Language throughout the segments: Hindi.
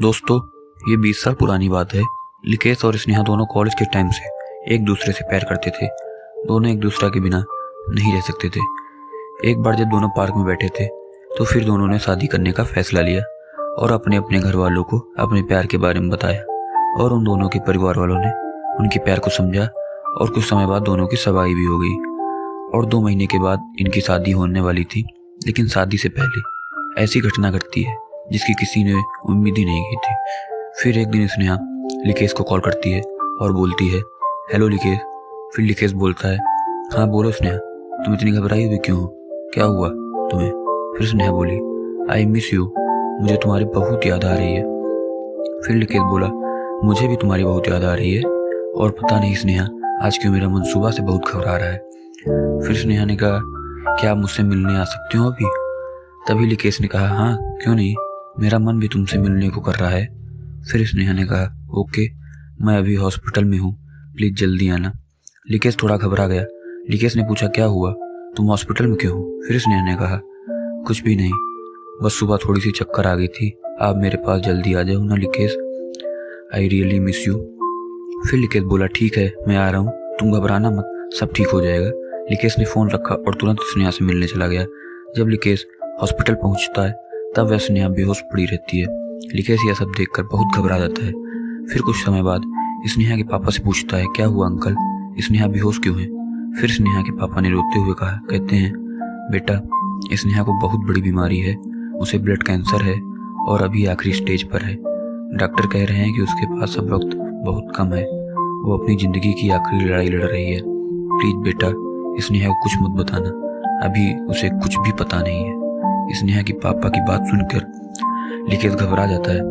दोस्तों, ये 20 साल पुरानी बात है। लिकेश और स्नेहा दोनों कॉलेज के टाइम से एक दूसरे से प्यार करते थे। दोनों एक दूसरे के बिना नहीं रह सकते थे। एक बार जब दोनों पार्क में बैठे थे तो फिर दोनों ने शादी करने का फैसला लिया और अपने अपने घर वालों को अपने प्यार के बारे में बताया और उन दोनों के परिवार वालों ने उनके प्यार को समझा और कुछ समय बाद दोनों की सगाई भी हो गई और 2 महीने के बाद इनकी शादी होने वाली थी। लेकिन शादी से पहले ऐसी घटना घटती है जिसकी किसी ने उम्मीद ही नहीं की थी। फिर एक दिन स्नेहा लिकेश को कॉल करती है और बोलती है, हेलो लिकेश। फिर लिकेश बोलता है, हाँ बोलो स्नेहा, तुम इतनी घबराई हुई क्यों हो, क्या हुआ तुम्हें? फिर स्नेहा बोली, आई मिस यू, मुझे तुम्हारी बहुत याद आ रही है। फिर लिकेश बोला, मुझे भी तुम्हारी बहुत याद आ रही है और पता नहीं स्नेहा आज क्यों मेरा मन सुबह से बहुत घबरा रहा है। फिर स्नेहा ने कहा, क्या आप मुझसे मिलने आ सकते हो अभी? तभी लिकेश ने कहा, हाँ क्यों नहीं, मेरा मन भी तुमसे मिलने को कर रहा है। फिर स्नेहा ने कहा, ओके, मैं अभी हॉस्पिटल में हूँ, प्लीज़ जल्दी आना। लिकेश थोड़ा घबरा गया। लिकेश ने पूछा, क्या हुआ, तुम हॉस्पिटल में क्यों हो? फिर स्नेहा ने कहा, कुछ भी नहीं, बस सुबह थोड़ी सी चक्कर आ गई थी, आप मेरे पास जल्दी आ जाओ ना Likesh, I really miss you. फिर लिकेश बोला, ठीक है मैं आ रहा हूँ, तुम घबराना मत, सब ठीक हो जाएगा। लिकेश ने फ़ोन रखा और तुरंत स्नेहा से मिलने चला गया। जब लिकेश हॉस्पिटल पहुंचता है तब वह स्नेहा बेहोश पड़ी रहती है। लिकेश यह सब देखकर बहुत घबरा जाता है। फिर कुछ समय बाद स्नेहा के पापा से पूछता है, क्या हुआ अंकल, स्नेहा बेहोश क्यों है? फिर स्नेहा के पापा ने रोते हुए कहा, कहते हैं, बेटा स्नेहा को बहुत बड़ी बीमारी है, उसे ब्लड कैंसर है और अभी आखिरी स्टेज पर है। डॉक्टर कह रहे हैं कि उसके पास अब वक्त बहुत कम है, वो अपनी ज़िंदगी की आखिरी लड़ाई लड़ रही है। प्लीज़ बेटा स्नेहा को कुछ मत बताना, अभी उसे कुछ भी पता नहीं है। स्नेहा की पापा की बात सुनकर लिकेश घबरा जाता है,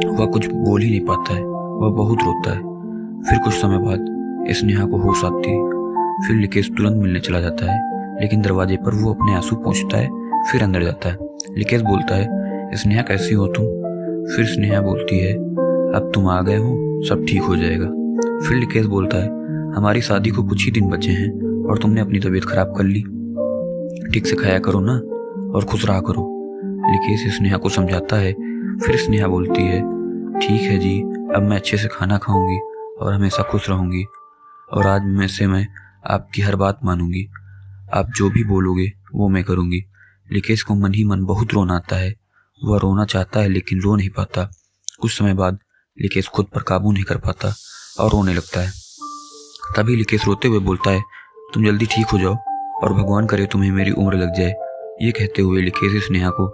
वह कुछ बोल ही नहीं पाता है, वह बहुत रोता है। फिर कुछ समय बाद स्नेहा को होश आती है। फिर लिकेश तुरंत मिलने चला जाता है, लेकिन दरवाजे पर वो अपने आंसू पोंछता है, फिर अंदर जाता है। लिकेश बोलता है, स्नेहा कैसी हो तुम? फिर स्नेहा बोलती है, अब तुम आ गए हो, सब ठीक हो जाएगा। फिर लिकेश बोलता है, हमारी शादी को कुछ ही दिन बचे हैं और तुमने अपनी तबीयत खराब कर ली, ठीक से खाया करो ना और खुश रहा करो। लिकेश स्नेहा को समझाता है। फिर स्नेहा बोलती है, ठीक है जी, अब मैं अच्छे से खाना खाऊंगी और हमेशा खुश रहूंगी और आज में से मैं आपकी हर बात मानूंगी, आप जो भी बोलोगे वो मैं करूंगी। लिकेश को मन ही मन बहुत रोना आता है, वह रोना चाहता है लेकिन रो नहीं पाता। कुछ समय बाद लिकेश खुद पर काबू नहीं कर पाता और रोने लगता है। तभी लिकेश रोते हुए बोलता है, तुम जल्दी ठीक हो जाओ और भगवान करे तुम्हें मेरी उम्र लग जाए। ये कहते हुए लिकेश स्नेहा को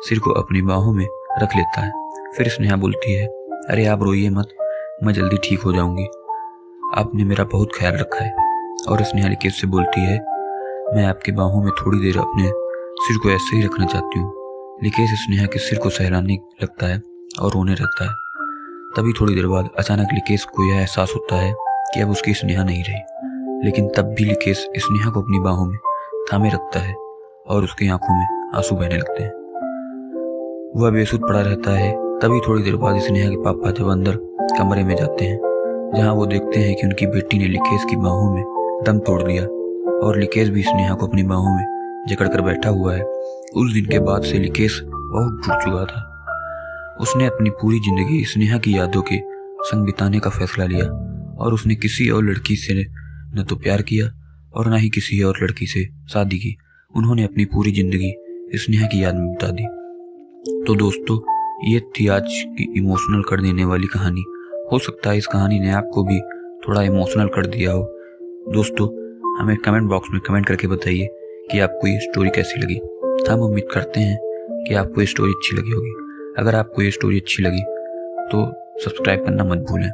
सिर को अपनी बाहों में रख लेता है। फिर स्नेहा बोलती है, अरे आप रोइए मत, मैं जल्दी ठीक हो जाऊंगी, आपने मेरा बहुत ख्याल रखा है। और स्नेहा लिकेश से बोलती है, मैं आपके बाहों में थोड़ी देर अपने सिर को ऐसे ही रखना चाहती हूँ। लिकेश स्नेहा के सिर को सहलाने लगता है और रोने लगता है। तभी थोड़ी देर बाद अचानक लिकेश को यह एहसास होता है कि अब उसकी स्नेहा नहीं रही, लेकिन तब भी लिकेश स्नेहा को अपनी बाहों में थामे रखता है और उसकी आंखों में आंसू बहने लगते हैं। वह बेसुध पड़ा रहता है। तभी थोड़ी देर बाद स्नेहा के पापा जब अंदर कमरे में जाते हैं, जहां वो देखते हैं कि उनकी बेटी ने लिकेश की बाहों में दम तोड़ दिया और लिकेश भी स्नेहा को अपनी बाहों में जकड़कर बैठा हुआ है। उस दिन के बाद से लिकेश बहुत टूट चुका था। उसने अपनी पूरी जिंदगी स्नेहा की यादों के संग बिताने का फैसला लिया और उसने किसी और लड़की से न तो प्यार किया और न ही किसी और लड़की से शादी की। उन्होंने अपनी पूरी जिंदगी स्नेहा की याद में बिता दी। तो दोस्तों, ये थी आज की इमोशनल कर देने वाली कहानी। हो सकता है इस कहानी ने आपको भी थोड़ा इमोशनल कर दिया हो। दोस्तों, हमें कमेंट बॉक्स में कमेंट करके बताइए कि आपको ये स्टोरी कैसी लगी। हम उम्मीद करते हैं कि आपको ये स्टोरी अच्छी लगी होगी। अगर आपको ये स्टोरी अच्छी लगी तो सब्सक्राइब करना मत भूलें।